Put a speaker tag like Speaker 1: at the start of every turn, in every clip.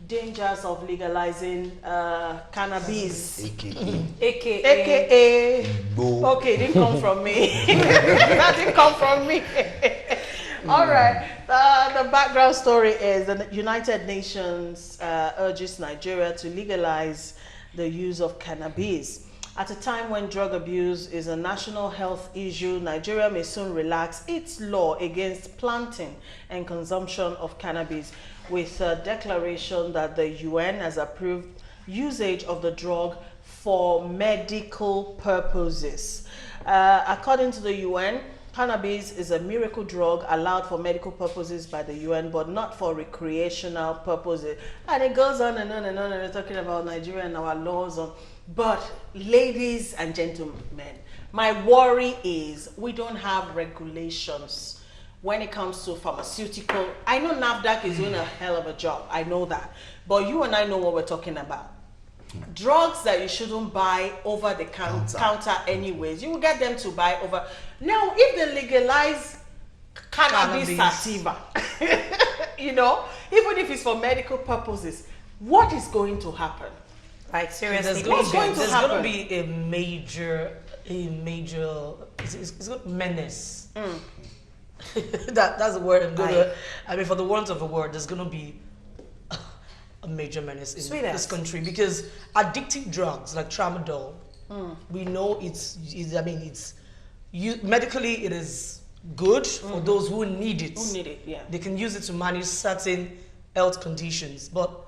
Speaker 1: dangers of legalizing cannabis.
Speaker 2: AKA.
Speaker 1: Okay, didn't come from me. That didn't come from me. All right. The background story is the United Nations urges Nigeria to legalize the use of cannabis. At a time when drug abuse is a national health issue, Nigeria may soon relax its law against planting and consumption of cannabis, with a declaration that the UN has approved usage of the drug for medical purposes. According to the UN, cannabis is a miracle drug allowed for medical purposes by the UN, but not for recreational purposes. And it goes on and on and on, and we're talking about Nigeria and our laws on. But ladies and gentlemen, my worry is we don't have regulations when it comes to pharmaceutical. I know NAFDAC is doing a hell of a job. I know that. But you and I know what we're talking about. Drugs that you shouldn't buy over the counter anyways. You will get them to buy over. Now, if they legalize cannabis sativa, you know, even if it's for medical purposes, what is going to happen?
Speaker 3: Like seriously,
Speaker 1: What's going to
Speaker 3: there's
Speaker 1: happen?
Speaker 3: going to be a major it's going to menace. That's the word I'm going to. I mean, for the want of a word, there's going to be a major menace in this country, because addictive drugs like tramadol, we know medically it is good for those who need it.
Speaker 1: Who need it? Yeah.
Speaker 3: They can use it to manage certain health conditions, but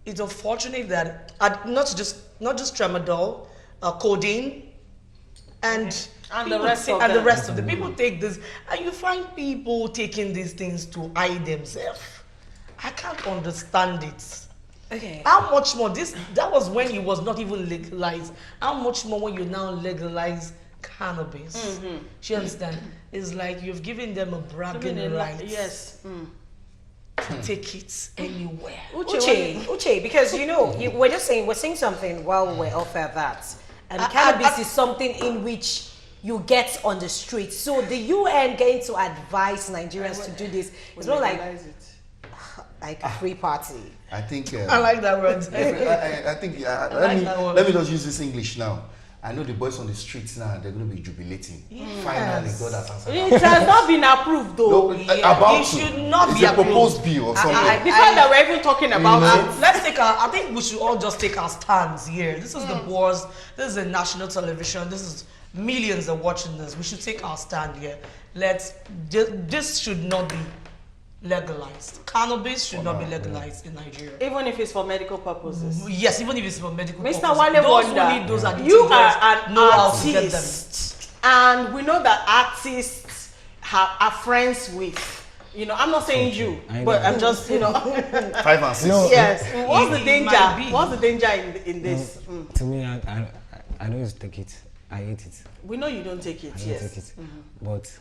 Speaker 3: it's unfortunate that not just tramadol, codeine, and the rest of the people take this, and you find people taking these things to hide themselves. I can't understand it.
Speaker 2: Okay.
Speaker 3: How much more that was when it was not even legalized. How much more when you now legalize cannabis? You understand? It's like you've given them a bragging right.
Speaker 1: Yes.
Speaker 3: To take it anywhere.
Speaker 2: Uche, because you know, we're saying something while we're off at that. And cannabis is something in which you get on the streets. So the UN getting to advise Nigerians to do this. It's not like a free party.
Speaker 4: I think
Speaker 3: I like that word.
Speaker 4: I think let me just use this English now. I know the boys on the streets now, they're going to be jubilating. Yes. Finally, God has answered.
Speaker 1: It has not been approved though.
Speaker 4: No, about
Speaker 3: it should not
Speaker 4: it's
Speaker 3: be
Speaker 4: a
Speaker 3: approved.
Speaker 4: proposed bill or something.
Speaker 1: The fact that we're even talking about it.
Speaker 3: I think we should all just take our stands here. This is the boards. This is a national television. This is millions are watching this. We should take our stand here. This should not be legalized. Cannabis should not be legalized in Nigeria.
Speaker 1: Even if it's for medical purposes.
Speaker 3: Yes, even if it's for medical purposes.
Speaker 1: Mr. Wale
Speaker 3: Those
Speaker 1: Wonder,
Speaker 3: who need those
Speaker 1: you are
Speaker 3: addictive
Speaker 1: an
Speaker 3: know how to get them.
Speaker 1: artist. And we know that artists are friends with, you know, I'm not saying you, but I'm just, you know.
Speaker 4: 5 and 6.
Speaker 1: No, yes. What's the
Speaker 3: It might
Speaker 1: danger?
Speaker 3: be.
Speaker 1: What's the danger in this?
Speaker 5: To me, I don't used to take it. I hate it.
Speaker 1: We know you don't take it,
Speaker 5: I don't
Speaker 1: yes.
Speaker 5: take it. But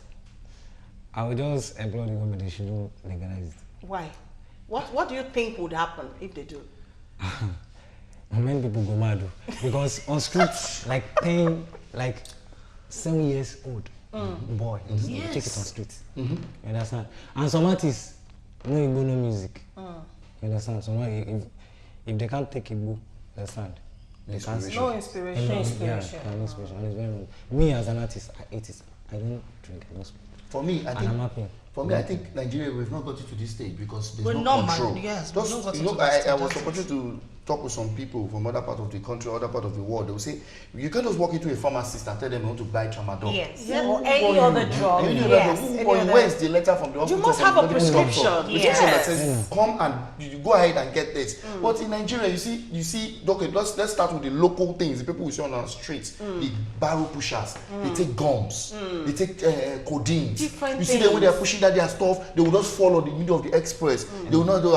Speaker 5: I would just employ the government, they shouldn't legalize it.
Speaker 1: Why? What do you think would happen if they do?
Speaker 5: Many people go mad because on streets, like 7 years old boy, they take it on streets. You understand? And some artists, no Igbo, no music. You understand? So if they can't take Igbo, understand? They can't.
Speaker 1: No inspiration.
Speaker 5: Yeah, no inspiration. And it's very wrong. Me as an artist, I hate it. I don't drink, I don't smoke.
Speaker 4: For me, I think.
Speaker 5: I'm happy.
Speaker 4: For me, I think Nigeria, we've not got it to this stage because there's
Speaker 3: We're
Speaker 4: no
Speaker 3: not
Speaker 4: control.
Speaker 3: Yes,
Speaker 4: Just,
Speaker 3: we've not got
Speaker 4: you
Speaker 3: it
Speaker 4: know,
Speaker 3: to this
Speaker 4: I was
Speaker 3: stage.
Speaker 4: supposed to talk with some people from other part of the country, other part of the world. They will say, you can't just walk into a pharmacist and tell them you want to buy tramadol.
Speaker 2: Yes.
Speaker 1: Yeah.
Speaker 2: Or any other drug.
Speaker 4: Any
Speaker 2: Yes.
Speaker 4: other where's the letter from the hospital?
Speaker 1: must
Speaker 4: from
Speaker 1: have
Speaker 4: the
Speaker 1: a
Speaker 4: medical
Speaker 1: prescription.
Speaker 4: doctor?
Speaker 2: Yes.
Speaker 4: That says, come and you go ahead and get this. But in Nigeria, you see, okay, let's start with the local things. The people we see on our streets, the barrel pushers, they take gums, they take codeine.
Speaker 1: Different
Speaker 4: you see them when they're pushing that their stuff, they will just follow the middle of the express. They will not do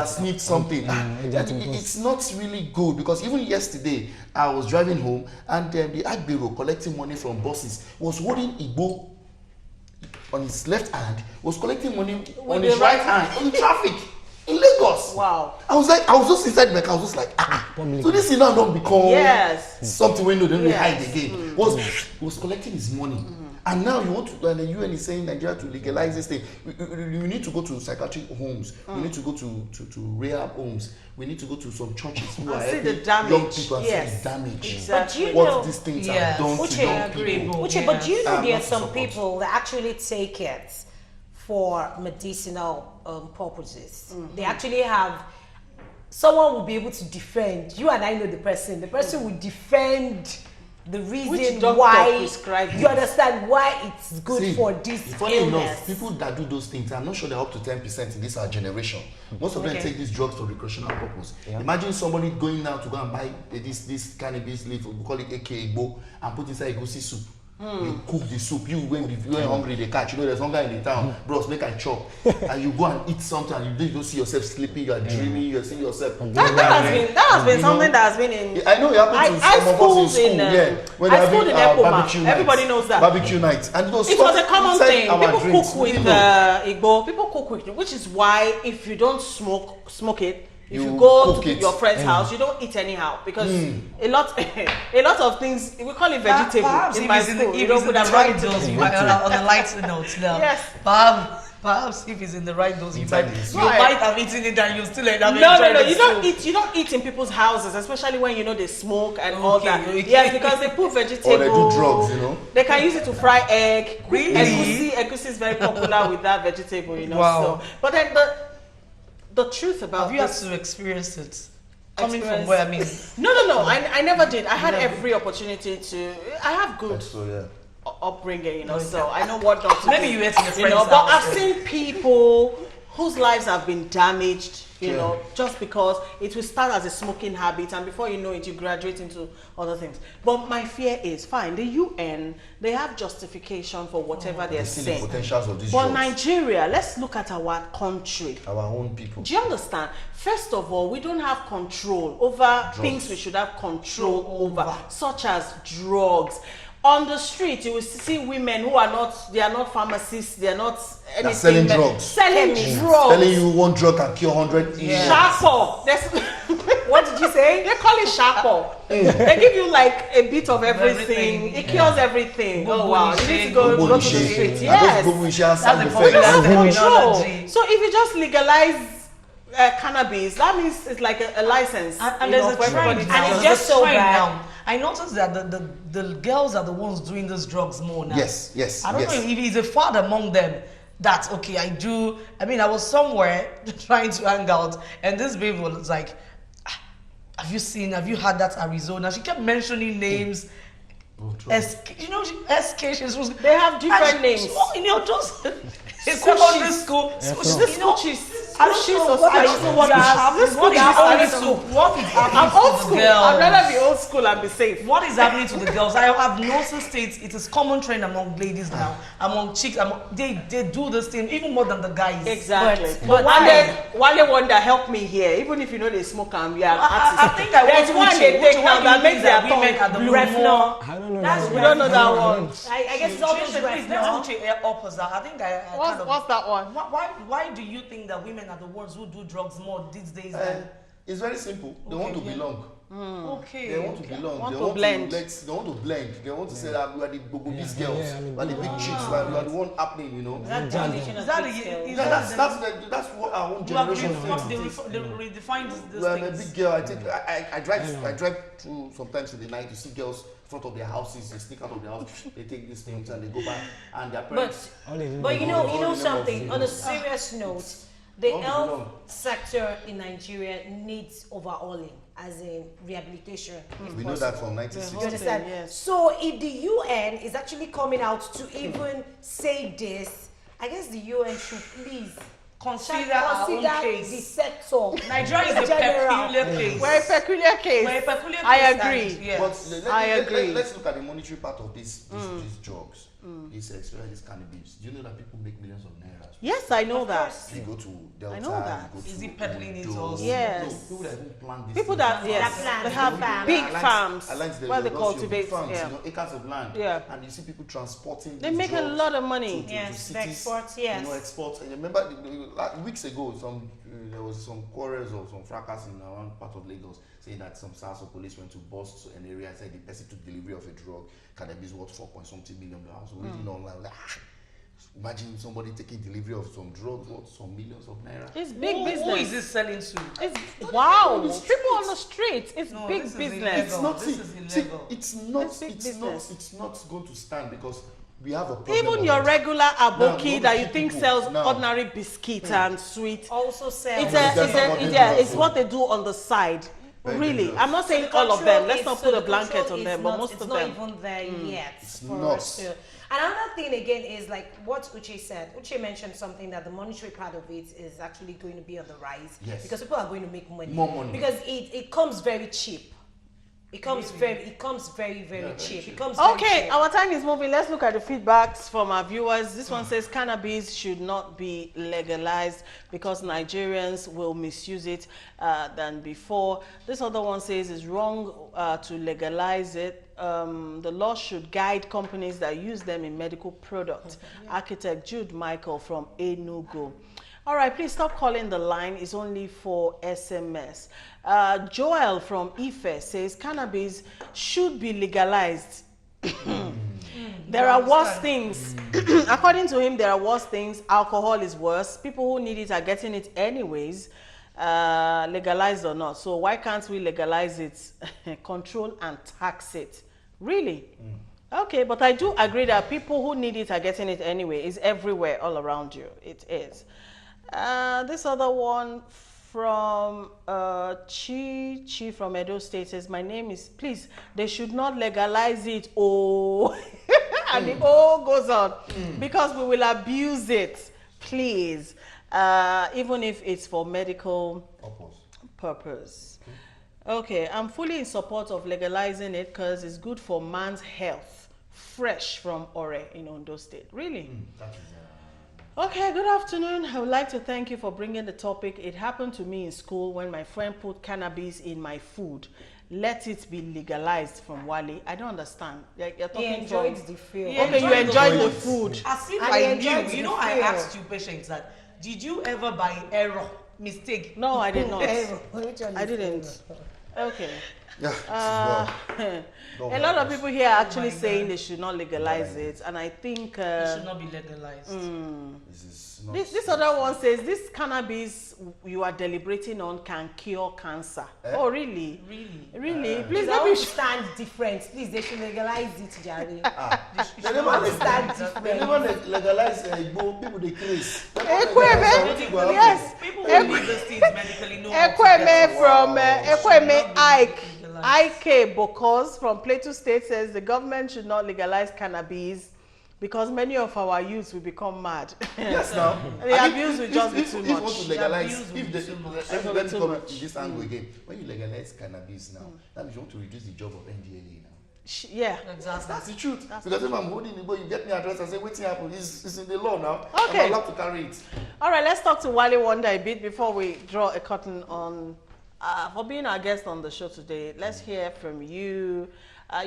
Speaker 4: sneak something. It's not really good because even yesterday I was driving home and the Ag Bureau collecting money from buses was holding Igbo on his left hand, was collecting money on his right hand on the traffic in Lagos.
Speaker 1: Wow.
Speaker 4: I was just inside my car. I was just like, so this is now don't become something we know then we hide again. Was collecting his money And now you want to, and the UN is saying Nigeria to legalize this thing. We need to go to psychiatric homes. We need to go to rehab homes. We need to go to some churches who are helping young people and see the damage.
Speaker 1: Exactly.
Speaker 2: But you
Speaker 4: What
Speaker 2: know,
Speaker 4: these things have done to young people.
Speaker 2: Uche, but do you know there are
Speaker 4: not
Speaker 2: some
Speaker 4: support.
Speaker 2: people that actually take it for medicinal purposes. They actually have, someone will be able to defend. You and I know the person. The person will defend the reason why. You understand why it's good for this
Speaker 4: funny
Speaker 2: illness.
Speaker 4: enough, people that do those things, I'm not sure they're up to 10% in this our generation. Most of them take these drugs for recreational purpose. Imagine somebody going now to go and buy this cannabis leaf, we call it aka Igbo, and put inside egusi soup. You cook the soup. When you're hungry, they catch. You know, there's hunger in the town. Bros, make a chop. And you go and eat something, and you don't see yourself sleeping. You are dreaming. You are seeing yourself.
Speaker 1: That has been something that has been in.
Speaker 4: I know it happened to some of us in school. When
Speaker 1: I schooled in Epoma.
Speaker 4: barbecue nights.
Speaker 1: Everybody knows that.
Speaker 4: Barbecue nights, and
Speaker 1: It was a common thing. People
Speaker 4: drinks.
Speaker 1: cook with Igbo. People cook with it, which is why if you don't smoke it. If you go to your friend's house, you don't eat anyhow because a lot of things, we call it vegetable.
Speaker 3: Perhaps
Speaker 1: in
Speaker 3: if
Speaker 1: my
Speaker 3: it's in
Speaker 1: school,
Speaker 3: the,
Speaker 1: you
Speaker 3: if
Speaker 1: don't
Speaker 3: it's in
Speaker 1: put
Speaker 3: the
Speaker 1: that
Speaker 3: right
Speaker 1: vegetable.
Speaker 3: dose, on a lighter note now.
Speaker 1: Yes.
Speaker 3: Perhaps if it's in the right dose, you
Speaker 4: Inside
Speaker 3: might,
Speaker 4: this.
Speaker 3: you might have eaten it and you still end up
Speaker 1: No,
Speaker 3: enjoying
Speaker 1: you don't eat in people's houses, especially when you know they smoke and all that.
Speaker 3: Okay.
Speaker 1: Yes, because they put vegetable.
Speaker 4: Or they do drugs, you know.
Speaker 1: They can use it to fry egg.
Speaker 3: Really?
Speaker 1: Egusi is very popular with that vegetable, you know.
Speaker 3: Wow.
Speaker 1: So, but then the truth about
Speaker 3: Have you had
Speaker 1: this,
Speaker 3: to experience it? Coming from where, I mean?
Speaker 1: No. I never did. I had every opportunity to. I have good
Speaker 4: So yeah.
Speaker 1: upbringing, you know. So I know what not to
Speaker 3: Maybe
Speaker 1: do.
Speaker 3: you ate in a
Speaker 1: You
Speaker 3: friend's
Speaker 1: know, but
Speaker 3: house.
Speaker 1: I've seen people whose lives have been damaged, you know, just because it will start as a smoking habit and before you know it, you graduate into other things. But my fear is, fine, the UN, they have justification for whatever they're
Speaker 4: They see the
Speaker 1: saying.
Speaker 4: potentials of these
Speaker 1: But
Speaker 4: drugs.
Speaker 1: Nigeria, let's look at our country.
Speaker 4: Our own people.
Speaker 1: Do you understand? First of all, we don't have control over things we should have control over, such as drugs. On the street, you will see women who are not pharmacists, they are not anything.
Speaker 4: They're selling drugs.
Speaker 1: Selling drugs.
Speaker 4: Telling you one drug can cure 100 illnesses.
Speaker 1: Sharpo.
Speaker 2: What did you say?
Speaker 1: They call it sharpo. They give you like a bit of everything. It cures everything. Oh wow. You need to go to the street. Yes.
Speaker 3: That's the
Speaker 1: We
Speaker 3: popular
Speaker 1: don't have control.
Speaker 3: terminology.
Speaker 1: So if you just legalize cannabis, that means it's like a license.
Speaker 3: And
Speaker 1: you
Speaker 3: there's
Speaker 1: know,
Speaker 3: a
Speaker 1: for
Speaker 3: trend
Speaker 1: everybody to
Speaker 3: now.
Speaker 1: use.
Speaker 2: it's just so
Speaker 3: Trend
Speaker 2: bad.
Speaker 3: now. I noticed that the girls are the ones doing those drugs more now.
Speaker 4: Yes.
Speaker 3: I don't know if he's a father among them. That okay, I was somewhere trying to hang out, and this baby was like, have you had that Arizona? She kept mentioning names. SK, she was.
Speaker 1: They have different names.
Speaker 3: Just in secondary school. I don't know what I don't know what is
Speaker 2: What is
Speaker 3: happening to
Speaker 1: I'm
Speaker 3: happening
Speaker 1: old
Speaker 3: to
Speaker 1: school.
Speaker 3: the girls?
Speaker 1: I'd rather be old school and be safe.
Speaker 3: What is happening to the girls? I have noticed it is common trend among ladies now, among chicks. They do this thing even more than the guys.
Speaker 1: Exactly.
Speaker 2: But
Speaker 1: one day wonder help me here, even if you know they smoke and we are
Speaker 3: I
Speaker 1: artists.
Speaker 3: think I
Speaker 1: There's
Speaker 3: want
Speaker 1: one they take now that makes their
Speaker 3: women are the
Speaker 1: tongue blue.
Speaker 3: more.
Speaker 5: I don't know.
Speaker 2: That's
Speaker 1: We don't know that one.
Speaker 2: I guess it's all those
Speaker 3: Please, let's go opposite. I think I kind of.
Speaker 1: What's that one?
Speaker 3: Why do you think that women are the ones who do drugs more these days?
Speaker 4: It's very simple. They want to belong.
Speaker 3: Okay.
Speaker 4: They want to belong.
Speaker 1: Want
Speaker 4: They
Speaker 1: to
Speaker 4: want
Speaker 1: blend.
Speaker 4: they want to blend. They want to say that we are the Bobis girls,
Speaker 5: yeah, I mean,
Speaker 4: we are the big chicks, we are the one happening, you know.
Speaker 2: that definition of
Speaker 3: That
Speaker 2: big
Speaker 3: is-
Speaker 2: girl.
Speaker 3: is
Speaker 4: That's what our own
Speaker 3: You have
Speaker 4: generation
Speaker 3: they redefined this
Speaker 4: Well, I'm a
Speaker 3: things.
Speaker 4: big girl. I drive through sometimes in the night. You see girls in front of their houses. They sneak out of their house. They take these things and they go back. And their parents.
Speaker 2: But you know something, on a serious note, the
Speaker 4: Don't
Speaker 2: health
Speaker 4: belong.
Speaker 2: sector in Nigeria needs overhauling, as in rehabilitation.
Speaker 4: We know that from 1960.
Speaker 2: You understand?
Speaker 1: Yes.
Speaker 2: So if the UN is actually coming out to even say this, I guess the UN should please
Speaker 3: Consider our own
Speaker 2: the
Speaker 3: case.
Speaker 2: sector.
Speaker 3: Nigeria is a
Speaker 2: General.
Speaker 3: peculiar case.
Speaker 1: We're a peculiar case.
Speaker 3: We're a peculiar
Speaker 1: I
Speaker 3: case,
Speaker 1: agree.
Speaker 3: and- yeah.
Speaker 4: But
Speaker 1: I agree.
Speaker 4: Let's look at the monetary part of these drugs. This cannabis. Do you know that people make millions of naira?
Speaker 1: Yes, I know that.
Speaker 4: You go to Delta.
Speaker 1: I know that.
Speaker 4: You go
Speaker 3: Is
Speaker 4: to
Speaker 3: he peddling it
Speaker 4: Ondo.
Speaker 3: also?
Speaker 1: Yes.
Speaker 4: No, people that even plant this.
Speaker 1: People
Speaker 4: thing.
Speaker 1: that
Speaker 2: That plant,
Speaker 1: they have
Speaker 2: farm.
Speaker 1: big
Speaker 4: I like-
Speaker 1: farms
Speaker 4: I like the
Speaker 1: where they
Speaker 4: big
Speaker 1: cultivate.
Speaker 4: farms,
Speaker 1: Yeah.
Speaker 4: you know, acres of land.
Speaker 1: Yeah.
Speaker 4: And you see people transporting.
Speaker 1: They
Speaker 4: these
Speaker 1: make a
Speaker 4: drugs
Speaker 1: lot of money.
Speaker 4: to
Speaker 2: Yes,
Speaker 4: cities,
Speaker 2: exports,
Speaker 4: You know,
Speaker 2: yes.
Speaker 4: exports. And remember, weeks ago, some there was some quarrels or some fracas in around part of Lagos, saying that some SARS or police went to bust an area and said the person took delivery of a drug, cannabis worth $4.something million. So reading online, like, imagine somebody taking delivery of some drugs worth some millions of naira.
Speaker 1: It's big business.
Speaker 3: Who is this selling to?
Speaker 1: It's wow. People on the street. It's big business.
Speaker 4: It's not.
Speaker 3: This is illegal.
Speaker 4: It's not.
Speaker 1: It's big
Speaker 4: It's
Speaker 1: business.
Speaker 4: not. It's not going to stand because we have a problem.
Speaker 1: Even your
Speaker 4: already.
Speaker 1: regular aboki
Speaker 4: Now,
Speaker 1: that you
Speaker 4: people
Speaker 1: think
Speaker 4: now-
Speaker 1: sells ordinary biscuit and sweet.
Speaker 2: Also sell.
Speaker 1: It's what they do on the side.
Speaker 4: Very
Speaker 1: Really,
Speaker 4: dangerous.
Speaker 1: I'm not saying all of them. Let's not put a blanket on them, but most of them.
Speaker 2: It's not even there yet. For
Speaker 4: not.
Speaker 2: us to. Another thing again is like what Uche said. Uche mentioned something that the monetary part of it is actually going to be on the rise.
Speaker 4: Yes.
Speaker 2: Because people are going to make money.
Speaker 4: More money.
Speaker 2: Because it comes very cheap. It comes very very
Speaker 4: very
Speaker 2: cheap.
Speaker 4: cheap.
Speaker 2: It comes very
Speaker 1: Okay,
Speaker 2: cheap.
Speaker 1: our time is moving. Let's look at the feedbacks from our viewers. This one says cannabis should not be legalized because Nigerians will misuse it than before. This other one says it's wrong to legalize it. The law should guide companies that use them in medical products. Architect Jude Michael from Enugu. All right, please stop calling the line. It's only for SMS. Joel from Ife says cannabis should be legalized. There are worse things. According to him, there are worse things. Alcohol is worse. People who need it are getting it anyways, legalized or not. So why can't we legalize it, control and tax it? Really? Okay, but I do agree that people who need it are getting it anyway. It's everywhere, all around you. It is. This other one from Chi from Edo State says, my name is, please, they should not legalize it. Oh, and the oh goes on because we will abuse it, please, even if it's for medical purpose. Okay, I'm fully in support of legalizing it because it's good for man's health. Fresh from Ore in Ondo State. Really? Okay, good afternoon. I would like to thank you for bringing the topic. It happened to me in school when my friend put cannabis in my food. Let it be legalized from Wale. I don't understand. You're talking
Speaker 2: He enjoyed
Speaker 1: from...
Speaker 2: the feel.
Speaker 1: Okay, you enjoyed the food.
Speaker 3: As if
Speaker 2: And
Speaker 3: I
Speaker 2: he
Speaker 3: knew.
Speaker 2: enjoyed
Speaker 3: You
Speaker 2: the
Speaker 3: know, I
Speaker 2: feel.
Speaker 3: asked you, patients, that did you ever by error, mistake?
Speaker 1: No, I did not.
Speaker 2: Which one
Speaker 1: I
Speaker 2: is
Speaker 1: didn't. Okay.
Speaker 4: Yeah.
Speaker 1: A lot of people here are actually saying they should not legalize it, and I think
Speaker 3: It should not be legalized.
Speaker 4: This is not.
Speaker 1: this other one says this cannabis you are deliberating on can cure cancer. Oh, really? Really? Please
Speaker 2: Please,
Speaker 1: let
Speaker 2: I
Speaker 1: me.
Speaker 2: understand difference. Please, they should legalize it, Jerry.
Speaker 4: They never
Speaker 2: understand
Speaker 4: legalize Igbo people they craze.
Speaker 1: Ekweme, yes.
Speaker 3: People who leave the states medically know how to
Speaker 1: Ekweme
Speaker 3: get
Speaker 1: from Ekweme Ike.
Speaker 3: legalized.
Speaker 1: Ike Bokos from Plateau State says the government should not legalize cannabis because many of our youths will become mad.
Speaker 4: Yes, now.
Speaker 1: The abuse will just be too
Speaker 4: If you want
Speaker 1: much.
Speaker 4: to legalize,
Speaker 3: abuse will
Speaker 4: if
Speaker 3: be
Speaker 4: the,
Speaker 3: too much.
Speaker 4: let
Speaker 1: Will
Speaker 4: me
Speaker 1: be too
Speaker 4: come
Speaker 1: much.
Speaker 4: in this angle again. When you legalize cannabis now, that means you want to reduce the job of NDLA now.
Speaker 1: Yeah.
Speaker 3: Exactly.
Speaker 4: That's the truth. Because if I'm holding the boy, you get me address and say, what's happened? It's in the law now.
Speaker 1: Okay.
Speaker 4: I'm allowed to carry it.
Speaker 1: All right, let's talk to Wale Wonder a bit before we draw a curtain on for being our guest on the show today. Let's hear from you.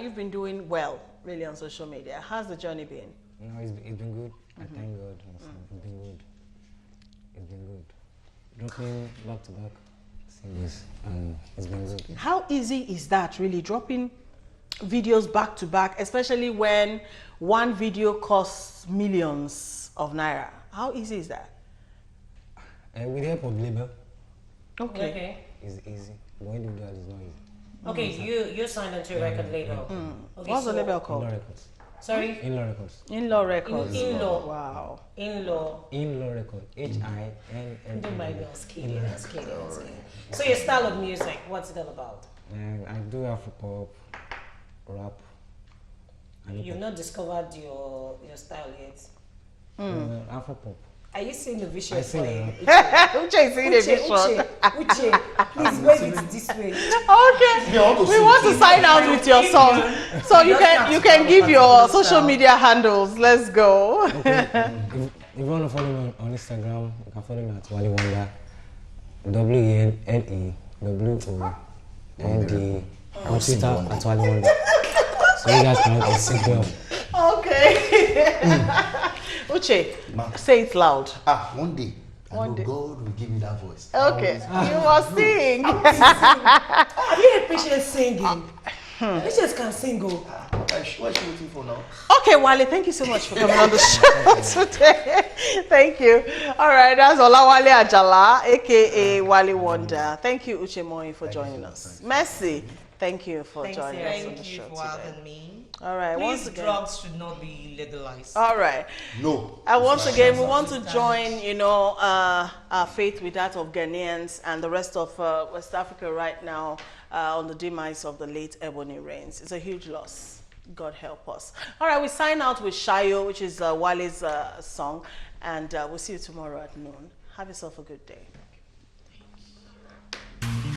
Speaker 1: You've been doing well, really, on social media. How's the journey been?
Speaker 5: No, it's been good. I thank God. It's been good. It's been good. Dropping back to back singles, and it's been good.
Speaker 1: How easy is that, really, dropping videos back to back, especially when one video costs millions of naira? How easy is that?
Speaker 5: With the help of label,
Speaker 2: Okay.
Speaker 5: it's easy. But individual is not easy.
Speaker 2: Okay, you signed onto a record label. Okay,
Speaker 1: What's the
Speaker 2: so-
Speaker 1: label
Speaker 5: In-law
Speaker 1: called?
Speaker 5: records.
Speaker 2: Sorry?
Speaker 5: In-law records.
Speaker 1: In-law records.
Speaker 2: In-law.
Speaker 1: Wow.
Speaker 2: In-law.
Speaker 5: In-law record. H-I-N-N.
Speaker 2: Don't mind me, I was kidding. So your style of music, what's it all about?
Speaker 5: And I do Afro-pop, rap. and
Speaker 2: You've not discovered your style yet.
Speaker 5: Afro-pop.
Speaker 2: Are you seeing the vision
Speaker 5: I
Speaker 2: for
Speaker 5: sing
Speaker 2: it?
Speaker 1: Uche is seeing a vision.
Speaker 2: Uche, please wave it this way.
Speaker 1: Okay.
Speaker 4: Yeah, I want to
Speaker 1: We
Speaker 4: sing.
Speaker 1: want to sign out with your song. So you can give your social media handles. Let's go.
Speaker 5: Okay. if you want to follow me on Instagram, you can follow me at Wale Wonder. WENLEWOND. On Twitter at Wale Wonder. So you guys can sync me up.
Speaker 1: Okay. Uche, say it loud.
Speaker 4: One day, I
Speaker 1: One day.
Speaker 4: God will give you that voice.
Speaker 1: Okay, you must sing.
Speaker 2: Have you heard Patience singing? Patience can sing.
Speaker 4: What is she waiting for now?
Speaker 1: Okay, Wale, thank you so much for coming on the show today. Thank you. All right, that's Olawale Ajala, aka Wale Wonder. Thank you, Uche Moyi, for joining us. Merci. Thank you for joining us on the
Speaker 3: Thank you
Speaker 1: show
Speaker 3: for
Speaker 1: today.
Speaker 3: having me.
Speaker 1: All right,
Speaker 3: Please,
Speaker 1: once again.
Speaker 3: drugs should not be legalized.
Speaker 1: All right.
Speaker 4: No.
Speaker 1: And once again, we want to join, our faith with that of Ghanaians and the rest of West Africa right now on the demise of the late Ebony Rains. It's a huge loss. God help us. All right, we sign out with Shayo, which is Wale's song, and we'll see you tomorrow at noon. Have yourself a good day.